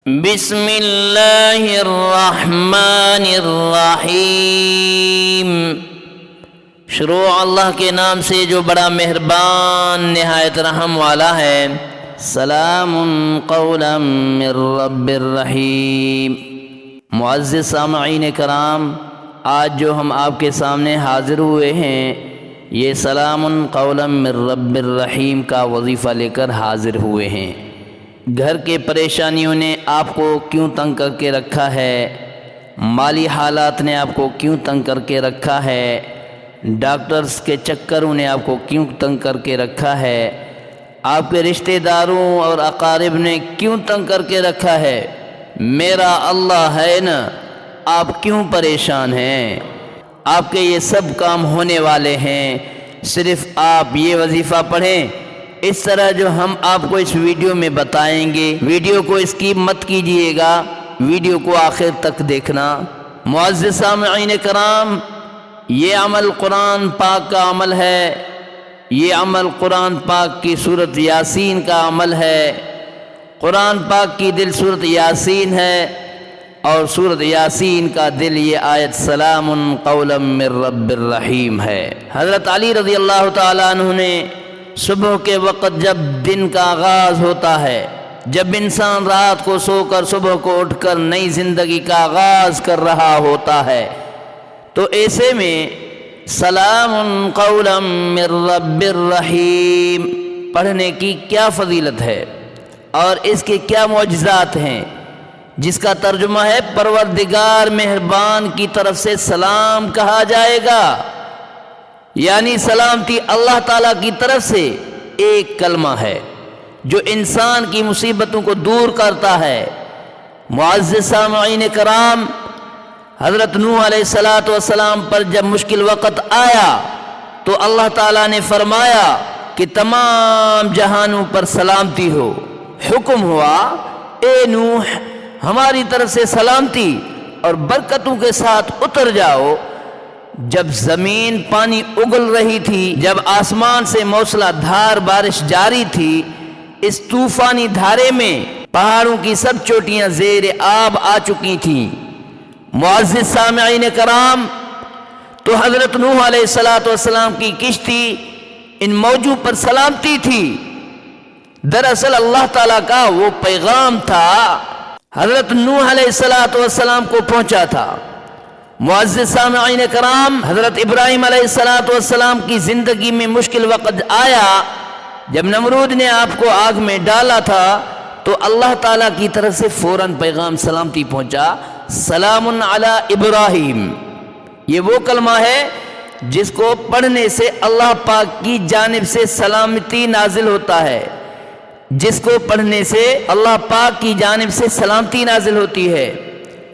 بسم اللہ الرحمن الرحیم۔ شروع اللہ کے نام سے جو بڑا مہربان نہایت رحم والا ہے۔ سلام قولا من رب الرحیم۔ معزز سامعین کرام، آج جو ہم آپ کے سامنے حاضر ہوئے ہیں، یہ سلام قولا من رب الرحیم کا وظیفہ لے کر حاضر ہوئے ہیں۔ گھر کے پریشانیوں نے آپ کو کیوں تنگ کر کے رکھا ہے؟ مالی حالات نے آپ کو کیوں تنگ کر کے رکھا ہے؟ ڈاکٹرز کے چکروں نے آپ کو کیوں تنگ کر کے رکھا ہے؟ آپ کے رشتہ داروں اور اقارب نے کیوں تنگ کر کے رکھا ہے؟ میرا اللہ ہے نا، آپ کیوں پریشان ہیں؟ آپ کے یہ سب کام ہونے والے ہیں، صرف آپ یہ وظیفہ پڑھیں اس طرح جو ہم آپ کو اس ویڈیو میں بتائیں گے۔ ویڈیو کو اسکپ مت کیجئے گا، ویڈیو کو آخر تک دیکھنا۔ معزز سامعین کرام، یہ عمل قرآن پاک کا عمل ہے، یہ عمل قرآن پاک کی سورۃ یاسین کا عمل ہے۔ قرآن پاک کی دل سورۃ یاسین ہے، اور سورۃ یاسین کا دل یہ آیت سلام قولا من رب الرحیم ہے۔ حضرت علی رضی اللہ تعالیٰ عنہ نے صبح کے وقت جب دن کا آغاز ہوتا ہے، جب انسان رات کو سو کر صبح کو اٹھ کر نئی زندگی کا آغاز کر رہا ہوتا ہے، تو ایسے میں سلام قولا من رب الرحیم پڑھنے کی کیا فضیلت ہے اور اس کے کیا معجزات ہیں، جس کا ترجمہ ہے پروردگار مہربان کی طرف سے سلام کہا جائے گا، یعنی سلامتی اللہ تعالیٰ کی طرف سے ایک کلمہ ہے جو انسان کی مصیبتوں کو دور کرتا ہے۔ معزز سامعین کرام، حضرت نوح علیہ السلام پر جب مشکل وقت آیا تو اللہ تعالیٰ نے فرمایا کہ تمام جہانوں پر سلامتی ہو۔ حکم ہوا، اے نوح ہماری طرف سے سلامتی اور برکتوں کے ساتھ اتر جاؤ۔ جب زمین پانی اگل رہی تھی، جب آسمان سے موسلا دھار بارش جاری تھی، اس طوفانی دھارے میں پہاڑوں کی سب چوٹیاں زیر آب آ چکی تھیں۔ معزز سامعین کرام، تو حضرت نوح علیہ السلام کی کشتی ان موجوں پر سلامتی تھی۔ دراصل اللہ تعالیٰ کا وہ پیغام تھا، حضرت نوح علیہ السلام کو پہنچا تھا۔ معزز سامعین کرام، حضرت ابراہیم علیہ السلام کی زندگی میں مشکل وقت آیا، جب نمرود نے آپ کو آگ میں ڈالا تھا تو اللہ تعالیٰ کی طرف سے فوراً پیغام سلامتی پہنچا، سلام علی ابراہیم۔ یہ وہ کلمہ ہے جس کو پڑھنے سے اللہ پاک کی جانب سے سلامتی نازل ہوتا ہے، جس کو پڑھنے سے اللہ پاک کی جانب سے سلامتی نازل ہوتی ہے۔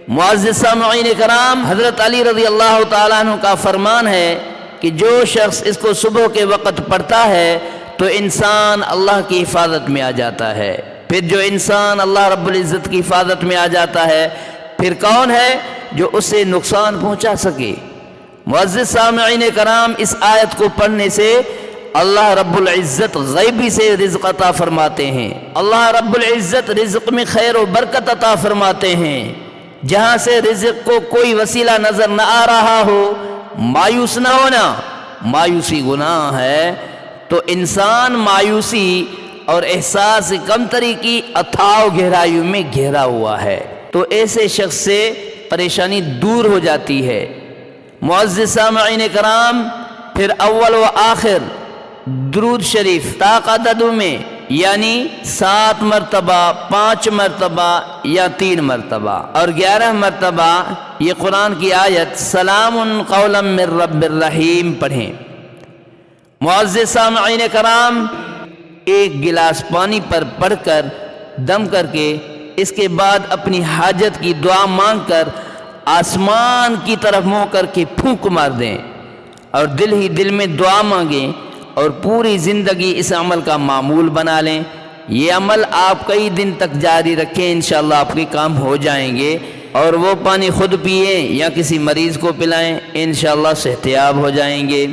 معزز سامعین کرام، حضرت علی رضی اللہ تعالیٰ عنہ کا فرمان ہے کہ جو شخص اس کو صبح کے وقت پڑھتا ہے تو انسان اللہ کی حفاظت میں آ جاتا ہے۔ پھر جو انسان اللہ رب العزت کی حفاظت میں آ جاتا ہے، پھر کون ہے جو اسے نقصان پہنچا سکے؟ معزز سامعین کرام، اس آیت کو پڑھنے سے اللہ رب العزت غیبی سے رزق عطا فرماتے ہیں۔ اللہ رب العزت رزق میں خیر و برکت عطا فرماتے ہیں۔ جہاں سے رزق کو کوئی وسیلہ نظر نہ آ رہا ہو، مایوس نہ ہونا، مایوسی گناہ ہے۔ تو انسان مایوسی اور احساس کمتری کی اتھاؤ گہرائیوں میں گھیرا ہوا ہے، تو ایسے شخص سے پریشانی دور ہو جاتی ہے۔ معزز سامعین کرام، پھر اول و آخر درود شریف طاقت میں، یعنی 7 مرتبہ، 5 مرتبہ یا 3 مرتبہ اور 11 مرتبہ یہ قرآن کی آیت سلام قولا من رب الرحیم پڑھیں۔ معزز سامعین کرام، ایک گلاس پانی پر پڑھ کر دم کر کے اس کے بعد اپنی حاجت کی دعا مانگ کر آسمان کی طرف منہ کر کے پھونک مار دیں اور دل ہی دل میں دعا مانگیں، اور پوری زندگی اس عمل کا معمول بنا لیں۔ یہ عمل آپ کئی دن تک جاری رکھیں، انشاءاللہ آپ کے کام ہو جائیں گے، اور وہ پانی خود پئیں یا کسی مریض کو پلائیں، انشاءاللہ صحتیاب ہو جائیں گے۔